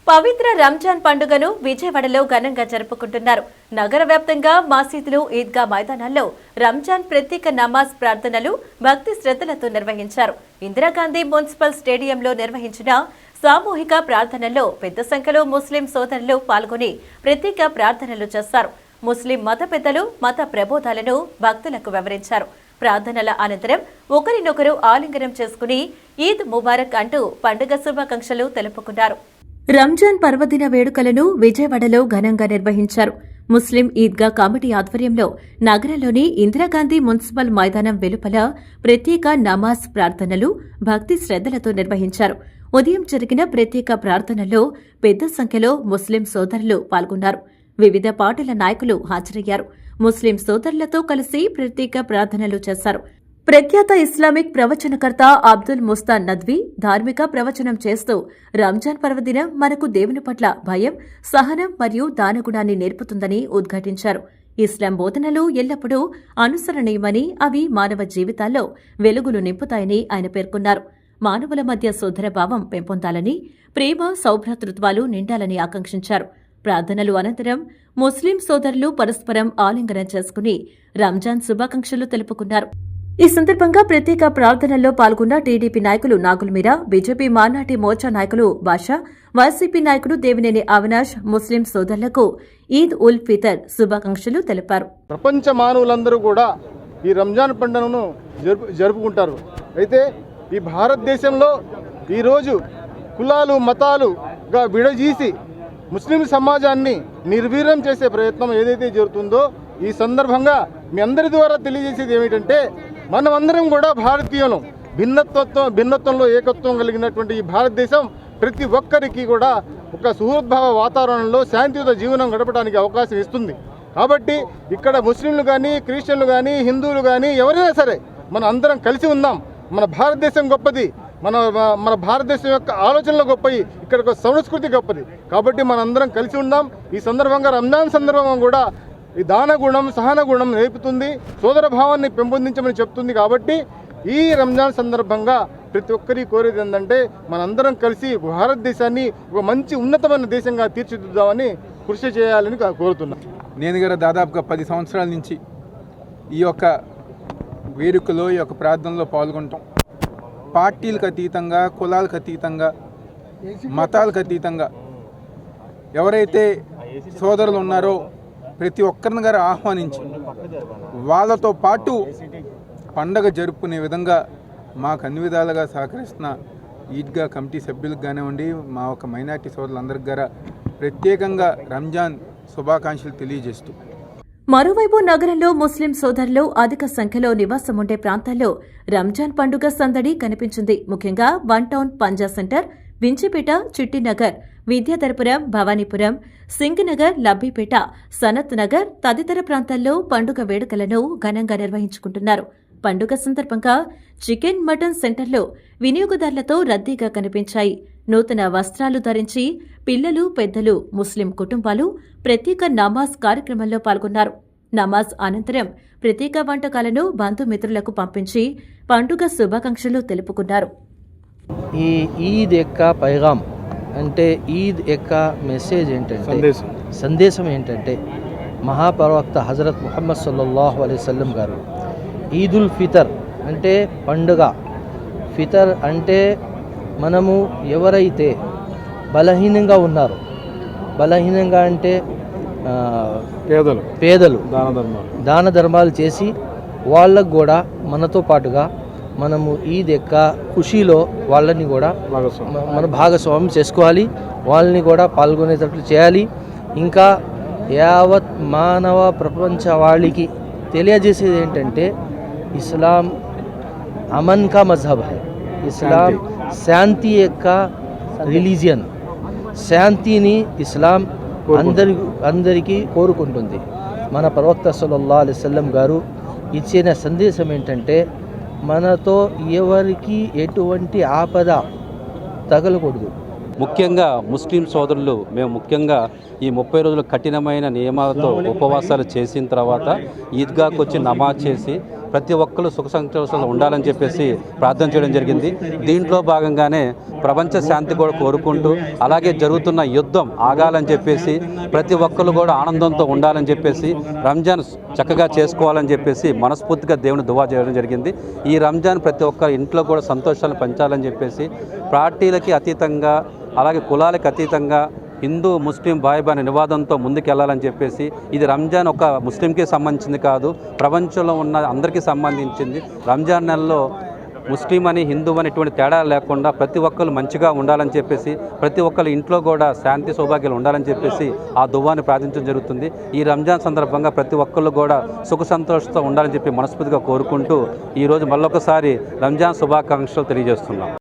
పవిత్ర రంజాన్ పండుగను విజయవాడలో ఘనంగా జరుపుకుంటున్నారు. నగర వ్యాప్తంగా మసీదులు, ఈద్గా మైదానాల్లో రంజాన్ ప్రత్యేక నమాజ్ ప్రార్థనలు భక్తి శ్రద్ధలతో నిర్వహించారు. ఇందిరాగాంధీ మున్సిపల్ స్టేడియంలో నిర్వహించిన సామూహిక ప్రార్థనల్లో పెద్ద సంఖ్యలో ముస్లిం సోదరులు పాల్గొని ప్రత్యేక ప్రార్థనలు చేశారు. ముస్లిం మత పెద్దలు మత ప్రబోధాలను భక్తులకు వివరించారు. ప్రార్థనల అనంతరం ఒకరినొకరు ఆలింగనం చేసుకుని ఈద్ ముబారక్ అంటూ పండుగ శుభాకాంక్షలు తెలుపుకున్నారు. రంజాన్ పర్వదిన వేడుకలను విజయవాడలో ఘనంగా నిర్వహించారు. ముస్లిం ఈద్గా కమిటీ ఆధ్వర్యంలో నగరంలోని ఇందిరాగాంధీ మున్సిపల్ మైదానం వెలుపల ప్రత్యేక నమాజ్ ప్రార్థనలు భక్తి శ్రద్ధలతో నిర్వహించారు. ఉదయం జరిగిన ప్రత్యేక ప్రార్థనల్లో పెద్ద సంఖ్యలో ముస్లిం సోదరులు పాల్గొన్నారు. వివిధ పార్టీల నాయకులు హాజరయ్యారు. ముస్లిం సోదరులతో కలిసి ప్రత్యేక ప్రార్థనలు చేశారు. ప్రఖ్యాత ఇస్లామిక్ ప్రవచనకర్త అబ్దుల్ ముస్తాన్ నద్వీ ధార్మిక ప్రవచనం చేస్తూ రంజాన్ పర్వదినం మనకు దేవుని పట్ల భయం, సహనం మరియు దానగుణాన్ని నేర్పుతుందని ఉద్ఘాటించారు. ఇస్లాం బోధనలు ఎల్లప్పుడూ అనుసరణీయమని, అవి మానవ జీవితాల్లో వెలుగులు నింపుతాయని ఆయన పేర్కొన్నారు. మానవుల మధ్య సోదరభావం పెంపొందాలని, ప్రేమ సౌభ్రాతృత్వాలు నిండాలని ఆకాంక్షించారు. ప్రార్థనలు అనంతరం ముస్లిం సోదరులు పరస్పరం ఆలింగనం చేసుకుని రంజాన్ శుభాకాంక్షలు తెలుపుకున్నారు. ఈ సందర్భంగా ప్రత్యేక ప్రార్థనల్లో పాల్గొన్న టీడీపీ నాయకులు నాగుల్మీరా, బీజేపీ మానాటి మోర్చా నాయకులు బాషా, వైసీపీ నాయకుడు దేవినేని అవినాష్ ముస్లిం సోదరులకు ఈద్ ఉల్ ఫితర్ శుభాకాంక్షలు తెలిపారు. ప్రపంచ మానవులందరూ కూడా ఈ రంజాన్ పండుగను జరుపుకుంటారు. అయితే ఈ భారతదేశంలో ఈరోజు కులాలు మతాలుగా విడదీసి ముస్లిం సమాజాన్ని నిర్వీర్యం చేసే ప్రయత్నం ఏదైతే జరుగుతుందో ఈ సందర్భంగా మీ అందరి ద్వారా తెలియజేసేది ఏమిటంటే, మనమందరం కూడా భారతీయులం. భిన్నత్వంలో ఏకత్వం కలిగినటువంటి ఈ భారతదేశం ప్రతి ఒక్కరికి కూడా ఒక సుహృద్భావ వాతావరణంలో శాంతియుత జీవనం గడపడానికి అవకాశం ఇస్తుంది. కాబట్టి ఇక్కడ ముస్లింలు కానీ, క్రిస్టియన్లు కానీ, హిందువులు కానీ ఎవరైనా సరే మనం అందరం కలిసి ఉందాం. మన భారతదేశం గొప్పది, మన భారతదేశం యొక్క ఆలోచనలు గొప్పవి, ఇక్కడ ఒక సంస్కృతి గొప్పది. కాబట్టి మనందరం కలిసి ఉందాం. ఈ సందర్భంగా రంజాన్ సందర్భంగా కూడా ఈ దాన గుణం, సహన గుణం నేర్పుతుంది, సోదర భావాన్ని పెంపొందించమని చెప్తుంది. కాబట్టి ఈ రంజాన్ సందర్భంగా ప్రతి ఒక్కరి కోరేది ఏంటంటే, మనందరం కలిసి భారతదేశాన్ని ఒక మంచి ఉన్నతమైన దేశంగా తీర్చిదిద్దామని కృషి చేయాలని కోరుతున్నాను. నేను కూడా దాదాపుగా 10 సంవత్సరాల నుంచి ఈ యొక్క వేడుకలో, ఈ యొక్క ప్రార్థనలో పాల్గొంటాం. పార్టీలకు అతీతంగా, కులాలకు అతీతంగా, మతాలకు అతీతంగా ఎవరైతే సోదరులు ఉన్నారో ప్రతి ఒక్కరిని గారు ఆహ్వానించి వాళ్ళతో పాటు పండగ జరుపుకునే విధంగా మాకు అన్ని విధాలుగా సహకరిస్తున్న ఈద్గా కమిటీ సభ్యులకు కానివ్వండి, మా ఒక మైనార్టీ సోదరులందరికీ గారా ప్రత్యేకంగా రంజాన్ శుభాకాంక్షలు తెలియజేస్తూ, మరోవైపు నగరంలో ముస్లిం సోదరులు అధిక సంఖ్యలో నివాసం ఉండే ప్రాంతాల్లో రంజాన్ పండుగ సందడి కనిపించింది. ముఖ్యంగా వన్ టౌన్, పంజా సెంటర్, వించిపేట, చిట్టినగర్, విద్యాధరపురం, భవానీపురం, సింగనగర్, లబ్బిపేట, సనత్ నగర్ తదితర ప్రాంతాల్లో పండుగ వేడుకలను ఘనంగా నిర్వహించుకుంటున్నారు. పండుగ సందర్భంగా చికెన్, మటన్ సెంటర్లో వినియోగదారులతో రద్దీగా కనిపించాయి. నూతన వస్త్రాలు ధరించి పిల్లలు, పెద్దలు, ముస్లిం కుటుంబాలు ప్రత్యేక నమాజ్ కార్యక్రమంలో పాల్గొన్నారు. నమాజ్ అనంతరం ప్రత్యేక వంటకాలను బంధుమిత్రులకు పంపించి పండుగ శుభాకాంక్షలు తెలుపుకున్నారు. ఈ ఈద్ యొక్క పైగాం అంటే, ఈద్ యొక్క మెసేజ్ ఏంటంటే, సందేశం ఏంటంటే, మహాప్రవక్త హజరత్ ముహమ్మద్ సల్లల్లాహు అలైహి వసల్లం గారు ఈదుల్ ఫితర్ అంటే పండుగ, ఫితర్ అంటే మనము ఎవరైతే బలహీనంగా ఉన్నారో, బలహీనంగా అంటే పేదలు దాన ధర్మాలు చేసి వాళ్ళకు కూడా మనతో పాటుగా మనము ఈద్ యొక్క ఖుషీలో వాళ్ళని కూడా మన భాగస్వామ్యం చేసుకోవాలి, వాళ్ళని కూడా పాల్గొనేటట్లు చేయాలి. ఇంకా యావత్ మానవ ప్రపంచవాళికి తెలియజేసేది ఏంటంటే, ఇస్లాం అమన్ కా మజహబ్ హై. ఇస్లాం శాంతి యొక్క రిలీజియన్. శాంతిని ఇస్లాం అందరికీ కోరుకుంటుంది. మన ప్రవక్త సల్లల్లాహు అలైహి వసల్లం గారు ఇచ్చిన సందేశం ఏంటంటే, మనతో ఎవరికి ఎటువంటి ఆపద తగలకూడదు. ముఖ్యంగా ముస్లిం సోదరులు మేము ముఖ్యంగా ఈ 30 రోజుల కఠినమైన నియమాలతో ఉపవాసాలు చేసిన తర్వాత ఈద్గాకు వచ్చి నమాజ్ చేసి ప్రతి ఒక్కరు సుఖ సంతోషాలు ఉండాలని చెప్పేసి ప్రార్థన చేయడం జరిగింది. దీంట్లో భాగంగానే ప్రపంచ శాంతి కూడా కోరుకుంటూ అలాగే జరుగుతున్న యుద్ధం ఆగాలని చెప్పేసి ప్రతి ఒక్కరు కూడా ఆనందంతో ఉండాలని చెప్పేసి రంజాన్ చక్కగా చేసుకోవాలని చెప్పేసి మనస్ఫూర్తిగా దేవుని దువా చేయడం జరిగింది. ఈ రంజాన్ ప్రతి ఒక్కరి ఇంట్లో కూడా సంతోషాలు పంచాలని చెప్పేసి పార్టీలకి అతీతంగా అలాగే కులాలకు అతీతంగా హిందూ ముస్లిం బాయిబాని నివాదంతో ముందుకెళ్లాలని చెప్పేసి ఇది రంజాన్ ఒక ముస్లింకి సంబంధించింది కాదు, ప్రపంచంలో ఉన్న అందరికీ సంబంధించింది. రంజాన్ నెలలో ముస్లిం అని హిందూ అని ఇటువంటి తేడా లేకుండా ప్రతి ఒక్కరు మంచిగా ఉండాలని చెప్పేసి ప్రతి ఒక్కరు ఇంట్లో కూడా శాంతి సౌభాగ్యాలు ఉండాలని చెప్పేసి ఆ దువ్వాన్ని ప్రార్థించడం జరుగుతుంది. ఈ రంజాన్ సందర్భంగా ప్రతి ఒక్కరు కూడా సుఖ సంతోషంతో ఉండాలని చెప్పి మనస్ఫూర్తిగా కోరుకుంటూ ఈరోజు మళ్ళొకసారి రంజాన్ శుభాకాంక్షలు తెలియజేస్తున్నాం.